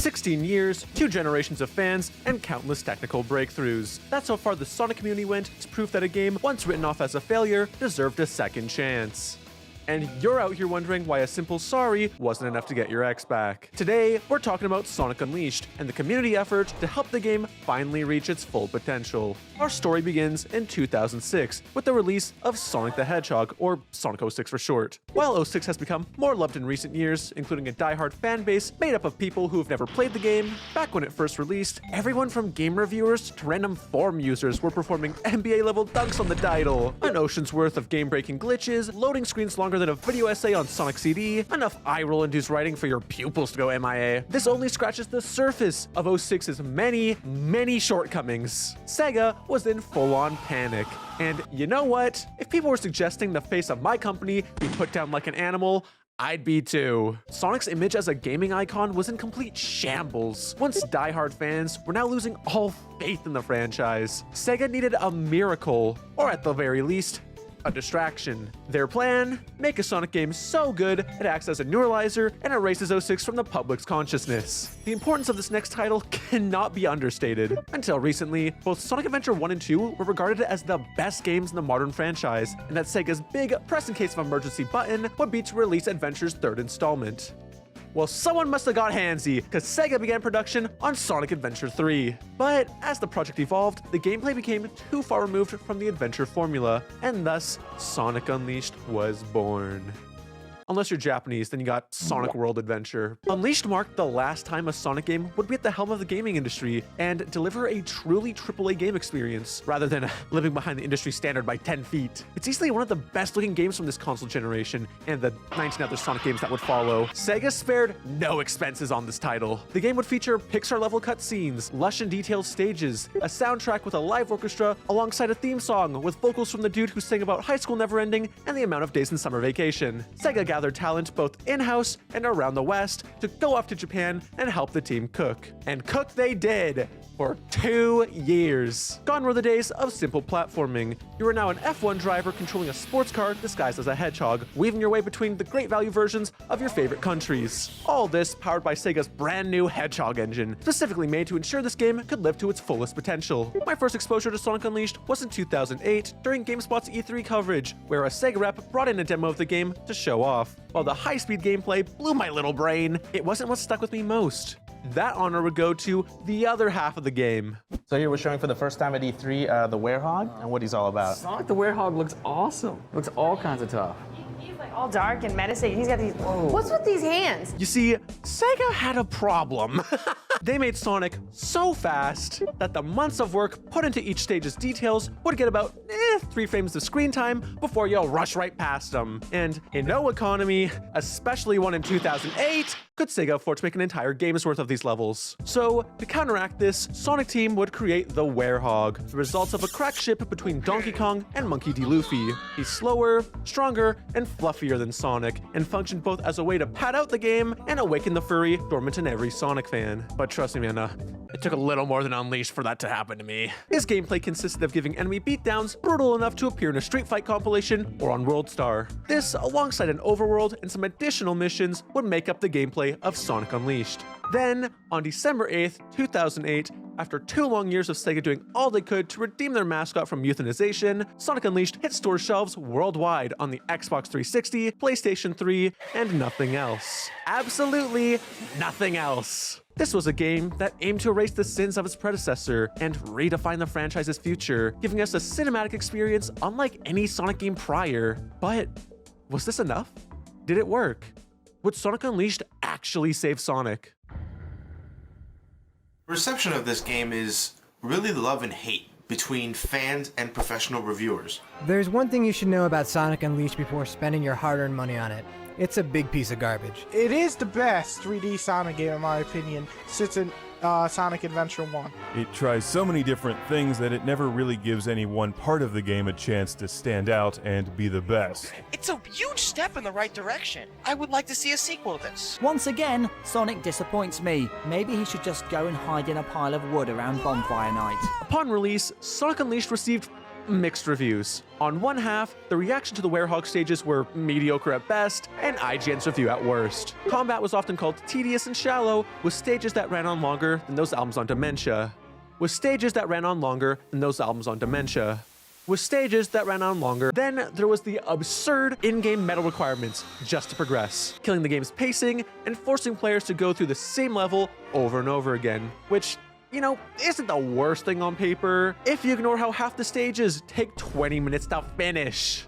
16 years, 2 generations of fans, and countless technical breakthroughs. That's how far the Sonic community went. It's proof that a game once written off as a failure deserved a second chance. And you're out here wondering why a simple sorry wasn't enough to get your ex back. Today, we're talking about Sonic Unleashed and the community effort to help the game finally reach its full potential. Our story begins in 2006 with the release of Sonic the Hedgehog, or Sonic 06 for short. While 06 has become more loved in recent years, including a die-hard fan base made up of people who have never played the game, back when it first released, everyone from game reviewers to random forum users were performing NBA-level dunks on the title. An ocean's worth of game-breaking glitches, loading screens longer than a video essay on Sonic CD, enough eye-roll-induced writing for your pupils to go MIA. This only scratches the surface of 06's many shortcomings. Sega was in full-on panic. And you know what? If people were suggesting the face of my company be put down like an animal, I'd be too. Sonic's image as a gaming icon was in complete shambles. Once die-hard fans were now losing all faith in the franchise. Sega needed a miracle, or at the very least, a distraction. Their plan? Make a Sonic game so good it acts as a neuralizer and erases 06 from the public's consciousness. The importance of this next title cannot be understated. Until recently, both Sonic Adventure 1 and 2 were regarded as the best games in the modern franchise, and that Sega's big press in case of emergency button would be to release Adventure's third installment. Well, someone must have got handsy, because Sega began production on Sonic Adventure 3. But as the project evolved, the gameplay became too far removed from the Adventure formula, and thus Sonic Unleashed was born. Unless you're Japanese, then you got Sonic World Adventure. Unleashed marked the last time a Sonic game would be at the helm of the gaming industry and deliver a truly AAA game experience, rather than living behind the industry standard by 10 feet. It's easily one of the best looking games from this console generation, and the 19 other Sonic games that would follow. Sega spared no expenses on this title. The game would feature Pixar-level cutscenes, lush and detailed stages, a soundtrack with a live orchestra, alongside a theme song with vocals from the dude who sang about high school never ending and the amount of days in summer vacation. Sega gathered talent both in-house and around the West to go off to Japan and help the team cook. And cook they did for 2 years. Gone were the days of simple platforming. You are now an F1 driver controlling a sports car disguised as a hedgehog, weaving your way between the great value versions of your favorite countries. All this powered by Sega's brand new Hedgehog engine, specifically made to ensure this game could live to its fullest potential. My first exposure to Sonic Unleashed was in 2008 during GameSpot's E3 coverage, where a Sega rep brought in a demo of the game to show off. While the high-speed gameplay blew my little brain, it wasn't what stuck with me most. That honor would go to the other half of the game. So here we're showing for the first time at E3 the Werehog and what he's all about. Sonic the Werehog looks awesome. Looks all kinds of tough. He's like all dark and menacing. He's got these. Whoa. What's with these hands? You see, Sega had a problem. They made Sonic so fast that the months of work put into each stage's details would get about 3 frames of screen time before you'll rush right past them. And in no economy, especially one in 2008, could Sega afford to make an entire game's worth of these levels. So, to counteract this, Sonic Team would create the Werehog, the results of a crack ship between Donkey Kong and Monkey D. Luffy. He's slower, stronger, and fluffier than Sonic, and functioned both as a way to pad out the game and awaken the furry dormant in every Sonic fan. But trust me, man, it took a little more than Unleashed for that to happen to me. His gameplay consisted of giving enemy beatdowns brutal enough to appear in a Street Fight compilation or on World Star. This, alongside an overworld and some additional missions, would make up the gameplay of Sonic Unleashed. Then, on December 8th, 2008, after 2 long years of Sega doing all they could to redeem their mascot from euthanization, Sonic Unleashed hit store shelves worldwide on the Xbox 360, PlayStation 3, and nothing else. Absolutely nothing else. This was a game that aimed to erase the sins of its predecessor and redefine the franchise's future, giving us a cinematic experience unlike any Sonic game prior. But was this enough? Did it work? Would Sonic Unleashed actually save Sonic? Reception of this game is really love and hate between fans and professional reviewers. There's one thing you should know about Sonic Unleashed before spending your hard-earned money on it. It's a big piece of garbage. It is the best 3D Sonic game, in my opinion, since Sonic Adventure 1. It tries so many different things that it never really gives any one part of the game a chance to stand out and be the best. It's a huge step in the right direction. I would like to see a sequel to this. Once again, Sonic disappoints me. Maybe he should just go and hide in a pile of wood around bonfire night. Upon release, Sonic Unleashed received mixed reviews. On one half, the reaction to the Werehog stages were mediocre at best, and IGN's review at worst. Combat was often called tedious and shallow, with stages that ran on longer than those albums on Dementia. Then there was the absurd in-game medal requirements just to progress, killing the game's pacing and forcing players to go through the same level over and over again, which, you know, isn't the worst thing on paper if you ignore how half the stages take 20 minutes to finish.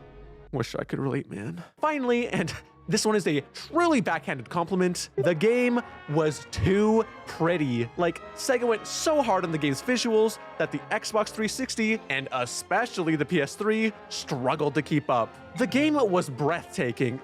Wish I could relate, man. Finally, and this one is a truly backhanded compliment, the game was too pretty. Like, Sega went so hard on the game's visuals that the Xbox 360, and especially the PS3, struggled to keep up. The game was breathtaking.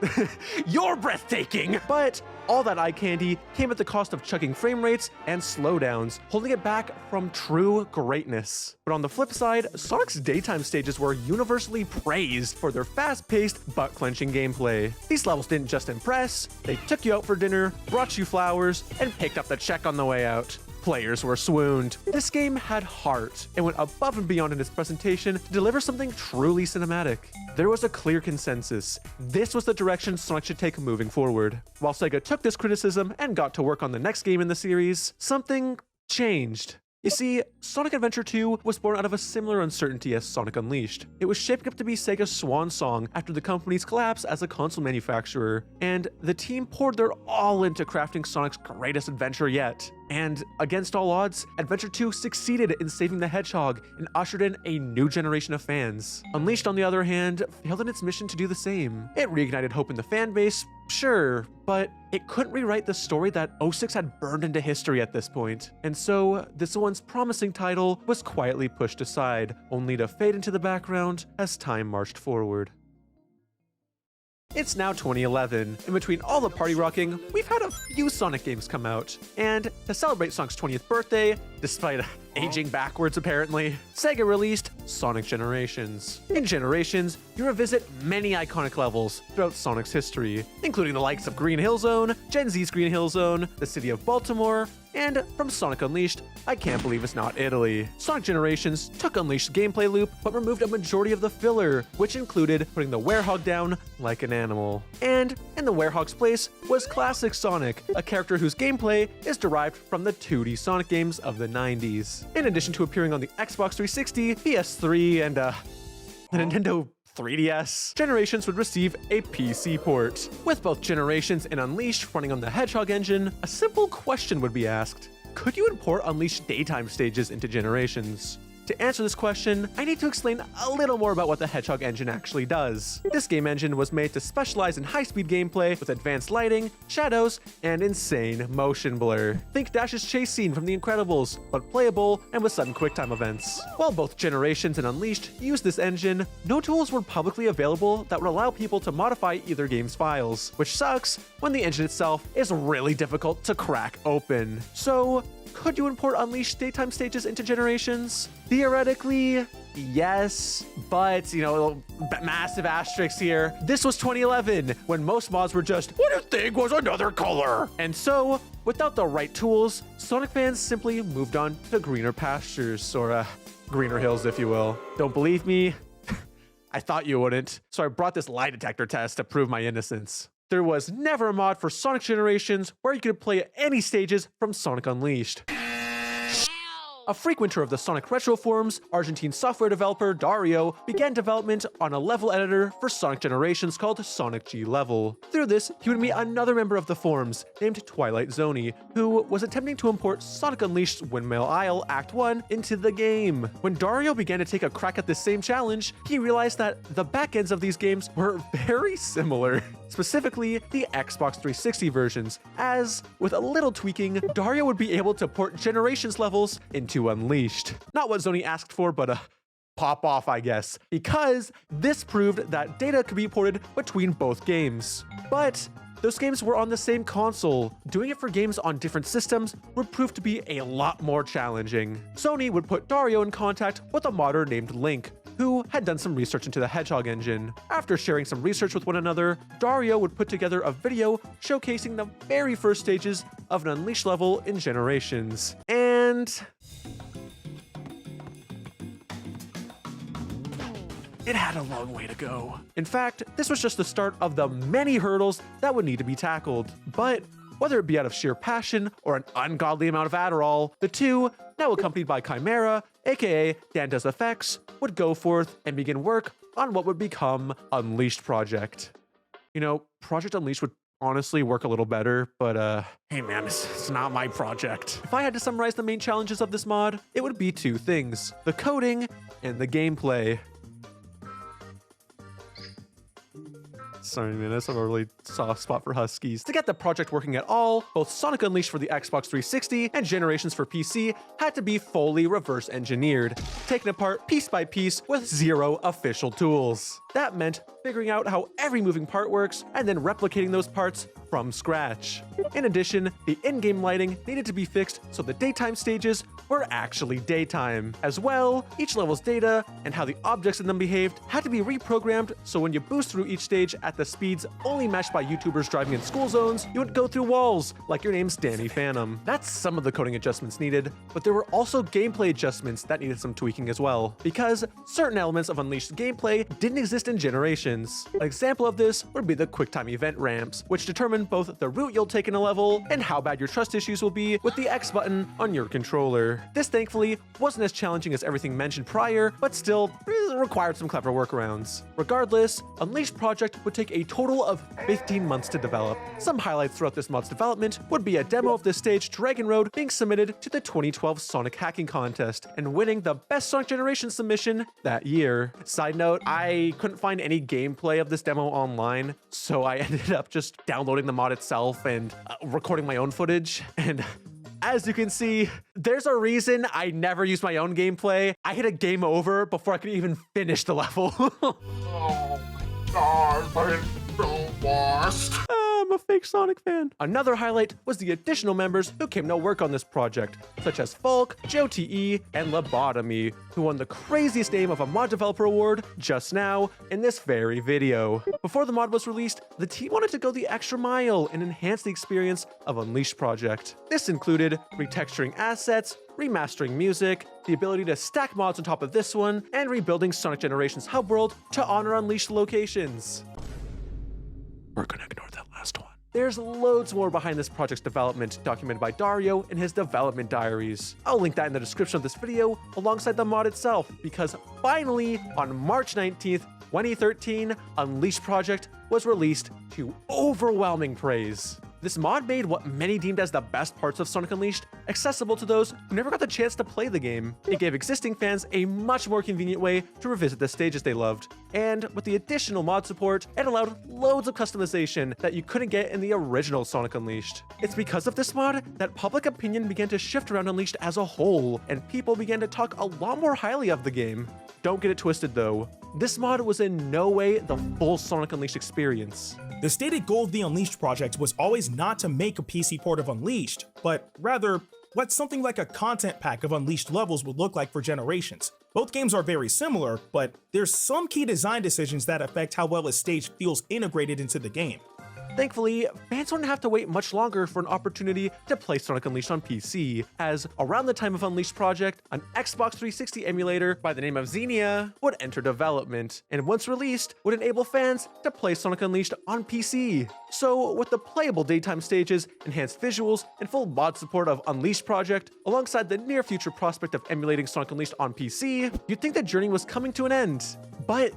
You're breathtaking! But all that eye candy came at the cost of chugging frame rates and slowdowns, holding it back from true greatness. But on the flip side, Sonic's daytime stages were universally praised for their fast-paced, butt-clenching gameplay. These levels didn't just impress, they took you out for dinner, brought you flowers, and picked up the check on the way out. Players were swooned. This game had heart and went above and beyond in its presentation to deliver something truly cinematic. There was a clear consensus. This was the direction Sonic should take moving forward. While Sega took this criticism and got to work on the next game in the series, something changed. You see, Sonic Adventure 2 was born out of a similar uncertainty as Sonic Unleashed. It was shaping up to be Sega's swan song after the company's collapse as a console manufacturer, and the team poured their all into crafting Sonic's greatest adventure yet. And against all odds, Adventure 2 succeeded in saving the Hedgehog and ushered in a new generation of fans. Unleashed, on the other hand, failed in its mission to do the same. It reignited hope in the fan base, sure, but it couldn't rewrite the story that 06 had burned into history at this point. And so, this once promising title was quietly pushed aside, only to fade into the background as time marched forward. It's now 2011. In between all the party rocking, we've had a few Sonic games come out. And to celebrate Sonic's 20th birthday, despite aging backwards apparently, Sega released Sonic Generations. In Generations, you revisit many iconic levels throughout Sonic's history, including the likes of Green Hill Zone, Gen Z's Green Hill Zone, the city of Baltimore, and from Sonic Unleashed, I Can't Believe It's Not Italy. Sonic Generations took Unleashed's gameplay loop, but removed a majority of the filler, which included putting the Werehog down like an animal. And in the Werehog's place was classic Sonic, a character whose gameplay is derived from the 2D Sonic games of the 90s. In addition to appearing on the Xbox 360, PS3, and the Nintendo 3DS, Generations would receive a PC port. With both Generations and Unleashed running on the Hedgehog engine, a simple question would be asked. Could you import Unleashed daytime stages into Generations? To answer this question, I need to explain a little more about what the Hedgehog engine actually does. This game engine was made to specialize in high-speed gameplay with advanced lighting, shadows, and insane motion blur. Think Dash's chase scene from The Incredibles, but playable and with sudden QuickTime events. While both Generations and Unleashed used this engine, no tools were publicly available that would allow people to modify either game's files, which sucks when the engine itself is really difficult to crack open. So, could you import Unleashed daytime stages into Generations? Theoretically, yes, but, you know, massive asterisks here. This was 2011, when most mods were just, what if thing was another color? And so, without the right tools, Sonic fans simply moved on to greener pastures, or greener hills, if you will. Don't believe me? I thought you wouldn't, so I brought this lie detector test to prove my innocence. There was never a mod for Sonic Generations where you could play any stages from Sonic Unleashed. A frequenter of the Sonic Retro forums, Argentine software developer Dario began development on a level editor for Sonic Generations called Sonic G Level. Through this, he would meet another member of the forums named Twilight Zoni, who was attempting to import Sonic Unleashed's Windmill Isle Act 1 into the game. When Dario began to take a crack at this same challenge, he realized that the backends of these games were very similar. Specifically, the Xbox 360 versions, as, with a little tweaking, Dario would be able to port Generations levels into Unleashed. Not what Zoni asked for, but pop off, I guess, because this proved that data could be ported between both games. But those games were on the same console. Doing it for games on different systems would prove to be a lot more challenging. Sony would put Dario in contact with a modder named Link, who had done some research into the Hedgehog engine. After sharing some research with one another, Dario would put together a video showcasing the very first stages of an Unleashed level in Generations. And it had a long way to go. In fact, this was just the start of the many hurdles that would need to be tackled. But whether it be out of sheer passion or an ungodly amount of Adderall, the two, now accompanied by Chimera, aka Dan Does Effects, would go forth and begin work on what would become Unleashed Project. You know, Project Unleashed would honestly work a little better, but hey man, it's not my project. If I had to summarize the main challenges of this mod, it would be two things: the coding and the gameplay. Sorry, man, that's a really soft spot for Huskies. To get the project working at all, both Sonic Unleashed for the Xbox 360 and Generations for PC had to be fully reverse engineered, taken apart piece by piece with zero official tools. That meant figuring out how every moving part works and then replicating those parts from scratch. In addition, the in-game lighting needed to be fixed so the daytime stages were actually daytime. As well, each level's data and how the objects in them behaved had to be reprogrammed so when you boost through each stage at the speeds only matched by YouTubers driving in school zones, you would go through walls like your name's Danny Phantom. That's some of the coding adjustments needed, but there were also gameplay adjustments that needed some tweaking as well, because certain elements of Unleashed gameplay didn't exist in Generations. An example of this would be the QuickTime event ramps, which determine both the route you'll take in a level and how bad your trust issues will be with the X button on your controller. This thankfully wasn't as challenging as everything mentioned prior, but still required some clever workarounds. Regardless, Unleashed Project would take a total of 15 months to develop. Some highlights throughout this mod's development would be a demo of this stage, Dragon Road, being submitted to the 2012 Sonic Hacking Contest and winning the Best Sonic Generation submission that year. Side note, I couldn't find any gameplay of this demo online, so I ended up just downloading the mod itself and recording my own footage. And as you can see, there's a reason I never use my own gameplay. I hit a game over before I could even finish the level. Oh my god, I'm so lost. I'm a fake Sonic fan. Another highlight was the additional members who came to work on this project, such as Falk, Joe TE, and Lobotomy, who won the craziest name of a mod developer award just now in this very video. Before the mod was released, the team wanted to go the extra mile and enhance the experience of Unleashed Project. This included retexturing assets, remastering music, the ability to stack mods on top of this one, and rebuilding Sonic Generations hub world to honor Unleashed locations. We're gonna ignore that last one. There's loads more behind this project's development, documented by Dario in his development diaries. I'll link that in the description of this video alongside the mod itself, because finally, on March 19th, 2013, Unleashed Project was released to overwhelming praise. This mod made what many deemed as the best parts of Sonic Unleashed accessible to those who never got the chance to play the game. It gave existing fans a much more convenient way to revisit the stages they loved. And with the additional mod support, it allowed loads of customization that you couldn't get in the original Sonic Unleashed. It's because of this mod that public opinion began to shift around Unleashed as a whole, and people began to talk a lot more highly of the game. Don't get it twisted though. This mod was in no way the full Sonic Unleashed experience. The stated goal of the Unleashed project was always not to make a PC port of Unleashed, but rather what something like a content pack of Unleashed levels would look like for Generations. Both games are very similar, but there's some key design decisions that affect how well a stage feels integrated into the game. Thankfully, fans wouldn't have to wait much longer for an opportunity to play Sonic Unleashed on PC, as around the time of Unleashed Project, an Xbox 360 emulator by the name of Xenia would enter development, and once released, would enable fans to play Sonic Unleashed on PC. So, with the playable daytime stages, enhanced visuals, and full mod support of Unleashed Project, alongside the near future prospect of emulating Sonic Unleashed on PC, you'd think the journey was coming to an end. But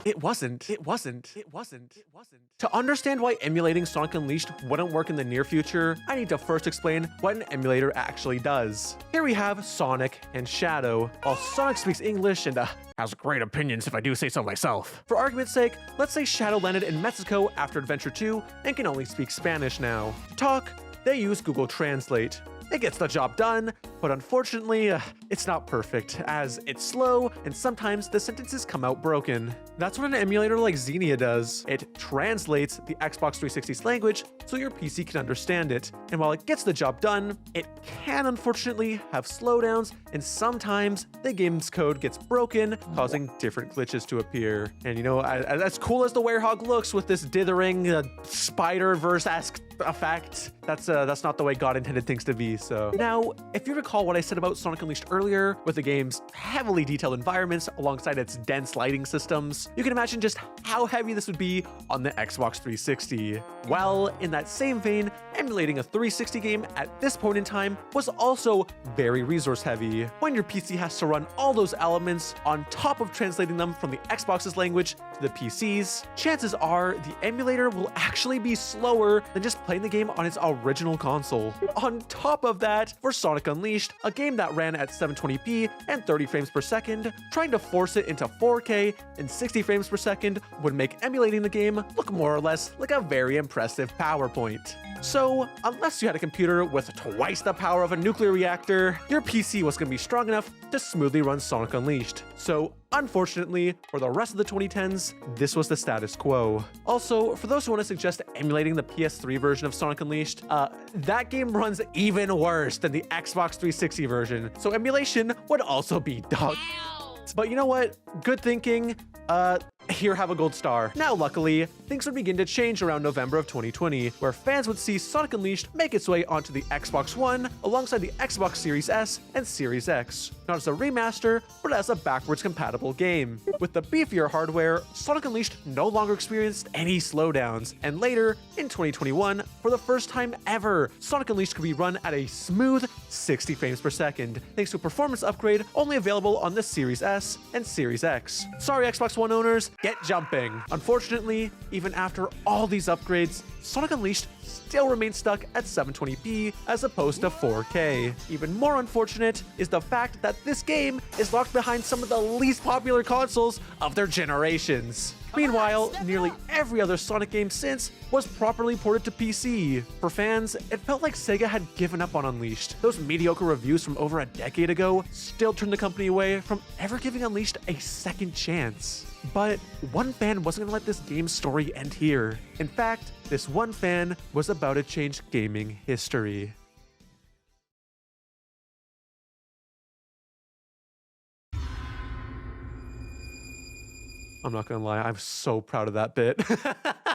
it wasn't. To understand why emulating Sonic Unleashed wouldn't work in the near future, I need to first explain what an emulator actually does. Here we have Sonic and Shadow. While Sonic speaks English and has great opinions if I do say so myself. For argument's sake, let's say Shadow landed in Mexico after Adventure 2 and can only speak Spanish now. To talk, they use Google Translate. It gets the job done, but unfortunately, it's not perfect, as it's slow and sometimes the sentences come out broken. That's what an emulator like Xenia does. It translates the Xbox 360's language so your PC can understand it, and while it gets the job done, it can unfortunately have slowdowns, and sometimes the game's code gets broken, causing different glitches to appear. And you know, as cool as the Werehog looks with this dithering Spider-Verse-esque a fact. That's not the way God intended things to be. So now, if you recall what I said about Sonic Unleashed earlier, with the game's heavily detailed environments alongside its dense lighting systems, you can imagine just how heavy this would be on the Xbox 360. Well, in that same vein, emulating a 360 game at this point in time was also very resource heavy. When your PC has to run all those elements on top of translating them from the Xbox's language to the PC's, chances are the emulator will actually be slower than just playing the game on its original console. On top of that, for Sonic Unleashed, a game that ran at 720p and 30 frames per second, trying to force it into 4K and 60 frames per second would make emulating the game look more or less like a very impressive PowerPoint. So, unless you had a computer with twice the power of a nuclear reactor, your PC was going to be strong enough to smoothly run Sonic Unleashed. So, unfortunately, for the rest of the 2010s, this was the status quo. Also, for those who want to suggest emulating the PS3 version of Sonic Unleashed, that game runs even worse than the Xbox 360 version, so emulation would also be dog. But you know what? Good thinking. Here, have a gold star. Now, luckily, things would begin to change around November of 2020, where fans would see Sonic Unleashed make its way onto the Xbox One alongside the Xbox Series S and Series X, not as a remaster, but as a backwards compatible game. With the beefier hardware, Sonic Unleashed no longer experienced any slowdowns, and later, in 2021, for the first time ever, Sonic Unleashed could be run at a smooth 60 frames per second, thanks to a performance upgrade only available on the Series S and Series X. Sorry, Xbox One owners, get jumping. Unfortunately, even after all these upgrades, Sonic Unleashed still remains stuck at 720p as opposed to 4K. Even more unfortunate is the fact that this game is locked behind some of the least popular consoles of their generations. Meanwhile, nearly every other Sonic game since was properly ported to PC. For fans, it felt like Sega had given up on Unleashed. Those mediocre reviews from over a decade ago still turned the company away from ever giving Unleashed a second chance. But one fan wasn't gonna let this game's story end here. In fact, this one fan was about to change gaming history. I'm not gonna lie, I'm so proud of that bit.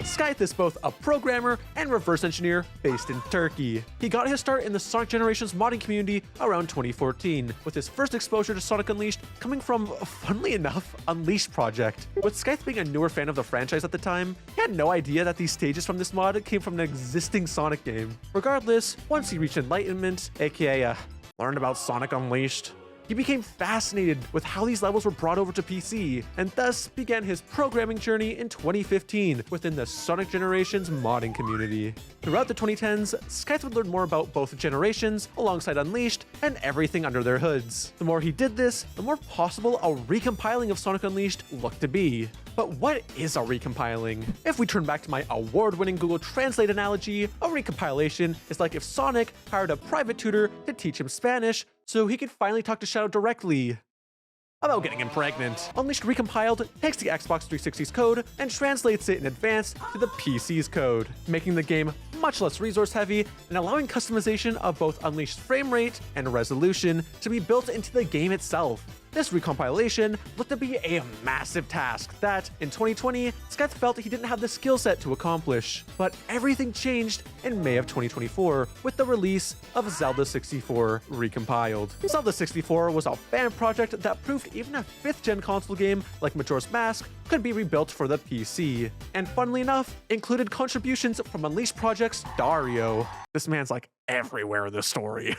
Skyth is both a programmer and reverse engineer based in Turkey. He got his start in the Sonic Generations modding community around 2014, with his first exposure to Sonic Unleashed coming from, funnily enough, Unleashed project. With Skyth being a newer fan of the franchise at the time, he had no idea that these stages from this mod came from an existing Sonic game. Regardless, once he reached enlightenment, aka learned about Sonic Unleashed, he became fascinated with how these levels were brought over to PC, and thus began his programming journey in 2015 within the Sonic Generations modding community. Throughout the 2010s, Skyth would learn more about both generations alongside Unleashed and everything under their hoods. The more he did this, the more possible a recompiling of Sonic Unleashed looked to be. But what is a recompiling? If we turn back to my award-winning Google Translate analogy, a recompilation is like if Sonic hired a private tutor to teach him Spanish so he could finally talk to Shadow directly about getting him pregnant. Unleashed Recompiled takes the Xbox 360's code and translates it in advance to the PC's code, making the game much less resource heavy and allowing customization of both Unleashed frame rate and resolution to be built into the game itself. This recompilation looked to be a massive task that, in 2020, Skyth felt he didn't have the skill set to accomplish. But everything changed in May of 2024 with the release of Zelda 64 Recompiled. Zelda 64 was a fan project that proved even a 5th-gen console game like Majora's Mask could be rebuilt for the PC. And funnily enough, included contributions from Unleashed Project's Dario. This man's like everywhere in this story.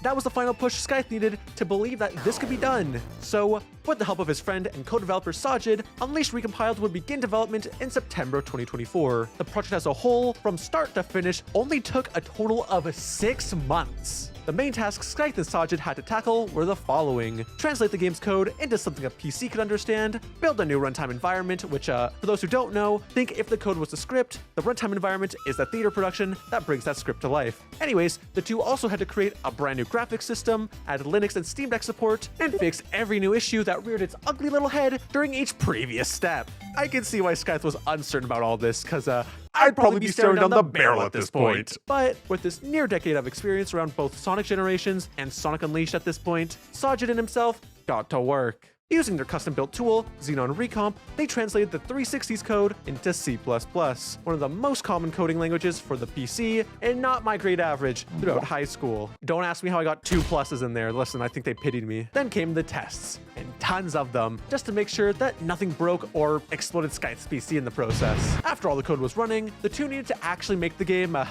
That was the final push Skyth needed to believe that this could be done. So, with the help of his friend and co-developer Sajid, Unleashed Recompiled would begin development in September of 2024. The project as a whole, from start to finish, only took a total of 6 months. The main tasks Skyth and Sajid had to tackle were the following: translate the game's code into something a PC could understand, build a new runtime environment, which, for those who don't know, think if the code was a script, the runtime environment is the theater production that brings that script to life. Anyways, the two also had to create a brand new graphics system, add Linux and Steam Deck support, and fix every new issue that reared its ugly little head during each previous step. I can see why Skyth was uncertain about all this, cause I'd probably be staring down the barrel at this point. But with this near decade of experience around both Sonic Generations and Sonic Unleashed at this point, Sajid and himself got to work. Using their custom-built tool, Xenon Recomp, they translated the 360's code into C++, one of the most common coding languages for the PC, and not my grade average throughout high school. Don't ask me how I got 2 pluses in there. Listen, I think they pitied me. Then came the tests, and tons of them, just to make sure that nothing broke or exploded Skyth's PC in the process. After all the code was running, the two needed to actually make the game a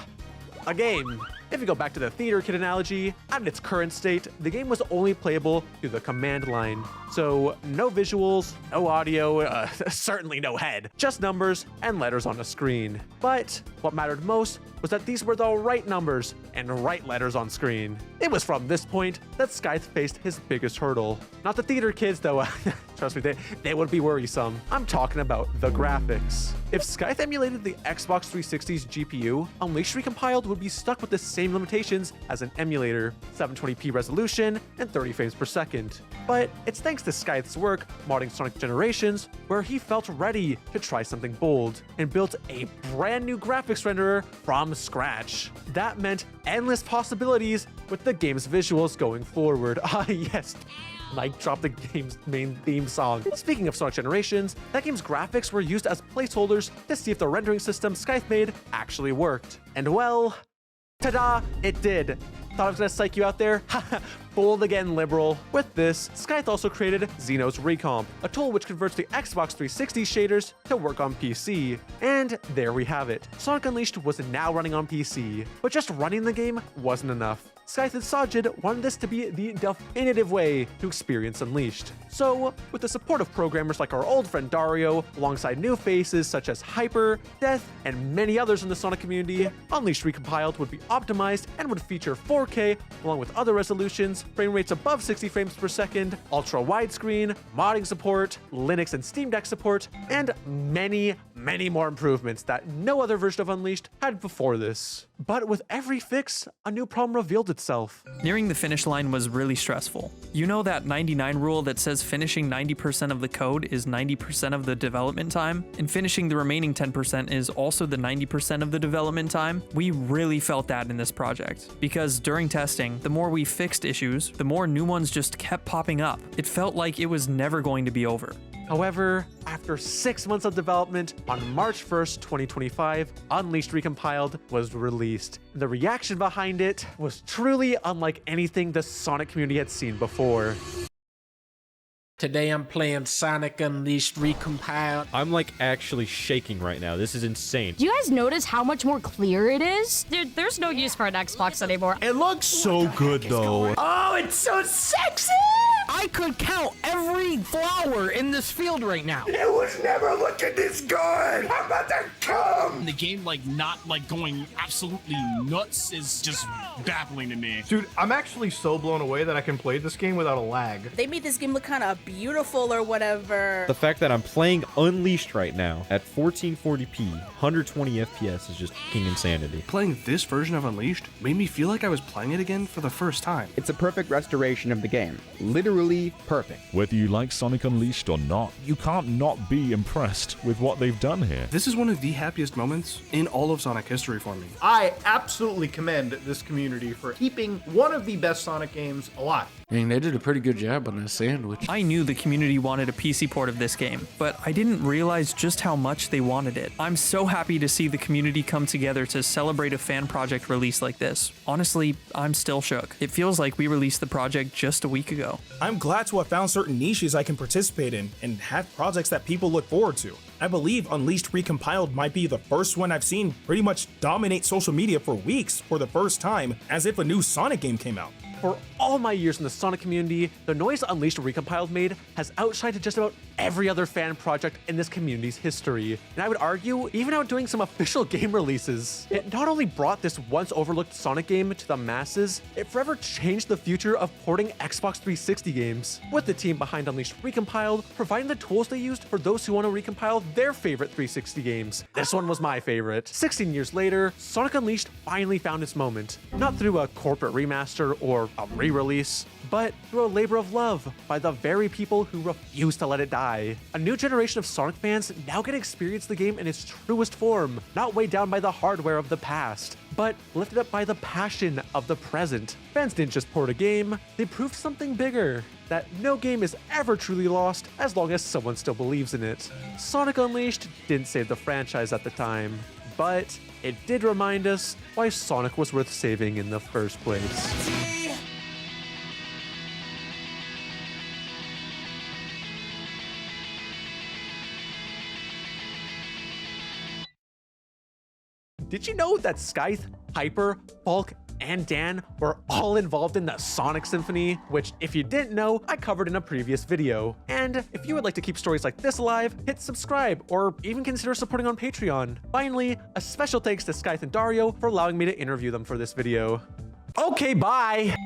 game. If you go back to the theater kit analogy, at its current state, the game was only playable through the command line. So no visuals, no audio, certainly no head, just numbers and letters on a screen. But what mattered most was that these were the right numbers and right letters on screen. It was from this point that Skyth faced his biggest hurdle. Not the theater kids though, trust me, they would be worrisome. I'm talking about the graphics. If Skyth emulated the Xbox 360's GPU, Unleashed Recompiled would be stuck with the same limitations as an emulator, 720p resolution and 30 frames per second. But it's thanks to Skyth's work modding Sonic Generations where he felt ready to try something bold and built a brand new graphics renderer from scratch. That meant endless possibilities with the game's visuals going forward. Ah yes, Mike dropped the game's main theme song. Speaking of Sonic Generations, that game's graphics were used as placeholders to see if the rendering system Skyth made actually worked. And well, ta-da, it did. Thought I was gonna psych you out there? Fooled again, liberal. With this, Skyth also created Xenos Recomp, a tool which converts the Xbox 360 shaders to work on PC. And there we have it. Sonic Unleashed was now running on PC, but just running the game wasn't enough. Skyth and Sajid wanted this to be the definitive way to experience Unleashed. So, with the support of programmers like our old friend Dario, alongside new faces such as Hyper, Death, and many others in the Sonic community, Unleashed Recompiled would be optimized and would feature 4K along with other resolutions, frame rates above 60 frames per second, ultra widescreen, modding support, Linux and Steam Deck support, and many more improvements that no other version of Unleashed had before this. But with every fix, a new problem revealed itself. Nearing the finish line was really stressful. You know that 99 rule that says finishing 90% of the code is 90% of the development time, and finishing the remaining 10% is also the 90% of the development time? We really felt that in this project, because during testing, the more we fixed issues, the more new ones just kept popping up. It felt like it was never going to be over. However, after 6 months of development, on March 1st, 2025, Unleashed Recompiled was released. The reaction behind it was truly unlike anything the Sonic community had seen before. Today I'm playing Sonic Unleashed Recompiled. I'm like actually shaking right now. This is insane. Do you guys notice how much more clear it is? There's no use for an Xbox anymore. It looks so good though. Oh, it's so sexy! I could count every flower in this field right now. It was never looking this good. I'm about to come. The game not going absolutely nuts is just baffling to me. Dude, I'm actually so blown away that I can play this game without a lag. They made this game look kind of beautiful or whatever. The fact that I'm playing Unleashed right now at 1440p, 120 FPS is just fucking insanity. Playing this version of Unleashed made me feel like I was playing it again for the first time. It's a perfect restoration of the game. Literally perfect. Whether you like Sonic Unleashed or not, you can't not be impressed with what they've done here. This is one of the happiest moments in all of Sonic history for me. I absolutely commend this community for keeping one of the best Sonic games alive. I mean, they did a pretty good job on this sandwich. I knew the community wanted a PC port of this game, but I didn't realize just how much they wanted it. I'm so happy to see the community come together to celebrate a fan project release like this. Honestly, I'm still shook. It feels like we released the project just a week ago. I'm glad to have found certain niches I can participate in and have projects that people look forward to. I believe Unleashed Recompiled might be the first one I've seen pretty much dominate social media for weeks for the first time, as if a new Sonic game came out. For all my years in the Sonic community, the noise Unleashed Recompiled made has outshined just about every other fan project in this community's history, and I would argue even outdoing some official game releases. It not only brought this once overlooked Sonic game to the masses, it forever changed the future of porting Xbox 360 games, with the team behind Unleashed Recompiled providing the tools they used for those who want to recompile their favorite 360 games. This one was my favorite. 16 years later, Sonic Unleashed finally found its moment, not through a corporate remaster or a re-release, but through a labor of love by the very people who refuse to let it die. A new generation of Sonic fans now get to experience the game in its truest form, not weighed down by the hardware of the past, but lifted up by the passion of the present. Fans didn't just port a game, they proved something bigger, that no game is ever truly lost as long as someone still believes in it. Sonic Unleashed didn't save the franchise at the time, but it did remind us why Sonic was worth saving in the first place. Did you know that Skyth, Hyper, Bulk, and Dan were all involved in the Sonic Symphony? Which, if you didn't know, I covered in a previous video. And if you would like to keep stories like this alive, hit subscribe, or even consider supporting on Patreon. Finally, a special thanks to Skyth and Dario for allowing me to interview them for this video. Okay, bye!